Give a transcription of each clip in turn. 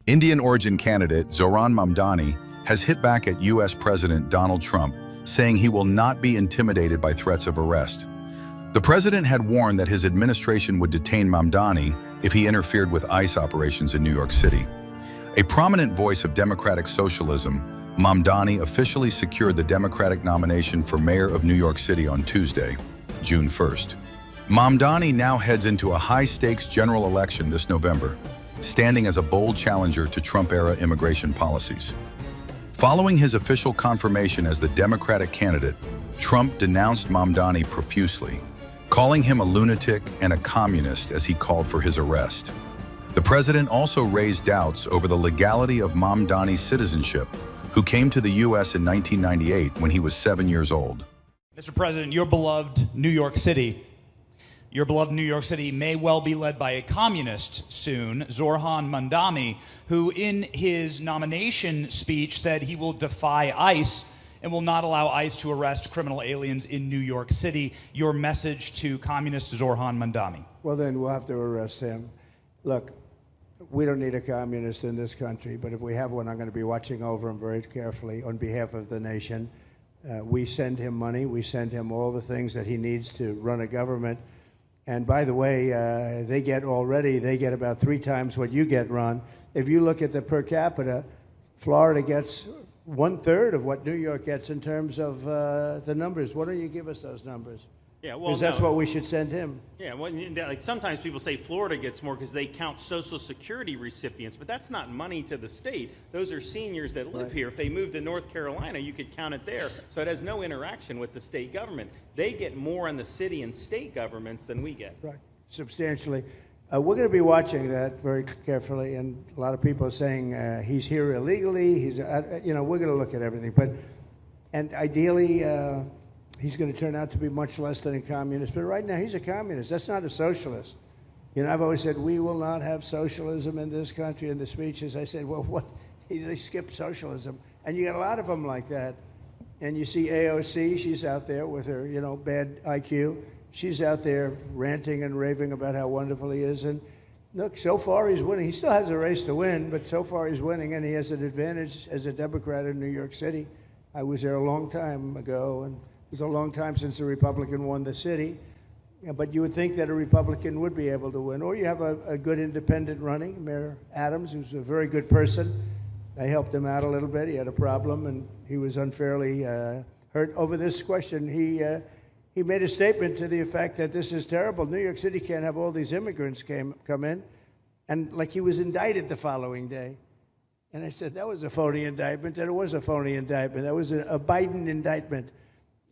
Indian origin candidate Zohran Mamdani has hit back at U.S. President Donald Trump, saying he will not be intimidated by threats of arrest. The president had warned that his administration would detain Mamdani if he interfered with ICE operations in New York City. A prominent voice of democratic socialism, Mamdani officially secured the Democratic nomination for mayor of New York City on Tuesday, June 1st. Mamdani now heads into a high-stakes general election this November, standing as a bold challenger to Trump-era immigration policies. Following his official confirmation as the Democratic candidate, Trump denounced Mamdani profusely, calling him a lunatic and a communist as he called for his arrest. The president also raised doubts over the legality of Mamdani's citizenship, who came to the U.S. in 1998 when he was 7 years old. Mr. President, your beloved New York City may well be led by a communist soon, Zohran Mamdani, who in his nomination speech said he will defy ICE and will not allow ICE to arrest criminal aliens in New York City. Your message to communist Zohran Mamdani? Well, then we'll have to arrest him. Look, we don't need a communist in this country, but if we have one, I'm going to be watching over him very carefully on behalf of the nation. We send him money. We send him all the things that he needs to run a government. And by the way, they get about 3 times what you get, Ron. If you look at the per capita, Florida gets 1/3 of what New York gets in terms of the numbers. Why don't you give us those numbers? Yeah, well, because that's what we should send him. Yeah, well, like sometimes people say Florida gets more because they count Social Security recipients, but that's not money to the state. Those are seniors that live here. If they moved to North Carolina, you could count it there. So it has no interaction with the state government. They get more in the city and state governments than we get. Right, substantially. We're going to be watching that very carefully, and a lot of people are saying he's here illegally. We're going to look at everything, and ideally. He's going to turn out to be much less than a communist. But right now, he's a communist. That's not a socialist. I've always said, we will not have socialism in this country. In the speeches, I said, well, what? They skipped socialism. And you get a lot of them like that. And you see AOC, she's out there with her, bad IQ. She's out there ranting and raving about how wonderful he is. And look, so far he's winning. He still has a race to win, but so far he's winning, and he has an advantage as a Democrat in New York City. I was there a long time ago, and it was a long time since a Republican won the city, but you would think that a Republican would be able to win. Or you have a good independent running, Mayor Adams, who's a very good person. I helped him out a little bit. He had a problem, and he was unfairly hurt over this question. He made a statement to the effect that this is terrible. New York City can't have all these immigrants come in. And like he was indicted the following day. And I said, that was a phony indictment, and it was a phony indictment. That was a Biden indictment.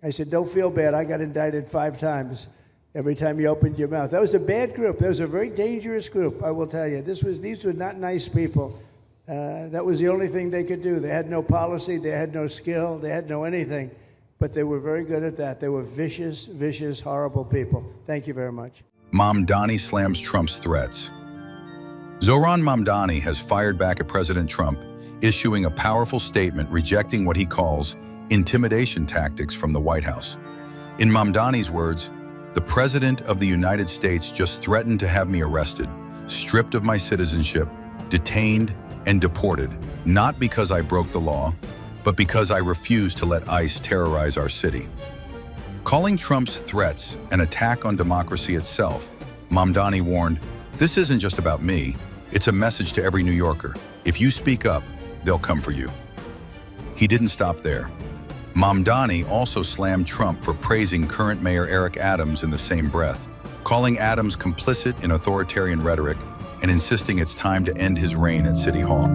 I said, don't feel bad. I got indicted 5 times every time you opened your mouth. That was a bad group. That was a very dangerous group, I will tell you. These were not nice people. That was the only thing they could do. They had no policy. They had no skill. They had no anything. But they were very good at that. They were vicious, vicious, horrible people. Thank you very much. Mamdani slams Trump's threats. Zohran Mamdani has fired back at President Trump, issuing a powerful statement rejecting what he calls intimidation tactics from the White House. In Mamdani's words, the President of the United States just threatened to have me arrested, stripped of my citizenship, detained, and deported, not because I broke the law, but because I refused to let ICE terrorize our city. Calling Trump's threats an attack on democracy itself, Mamdani warned, "This isn't just about me, it's a message to every New Yorker. If you speak up, they'll come for you." He didn't stop there. Mamdani also slammed Trump for praising current Mayor Eric Adams in the same breath, calling Adams complicit in authoritarian rhetoric and insisting it's time to end his reign at City Hall.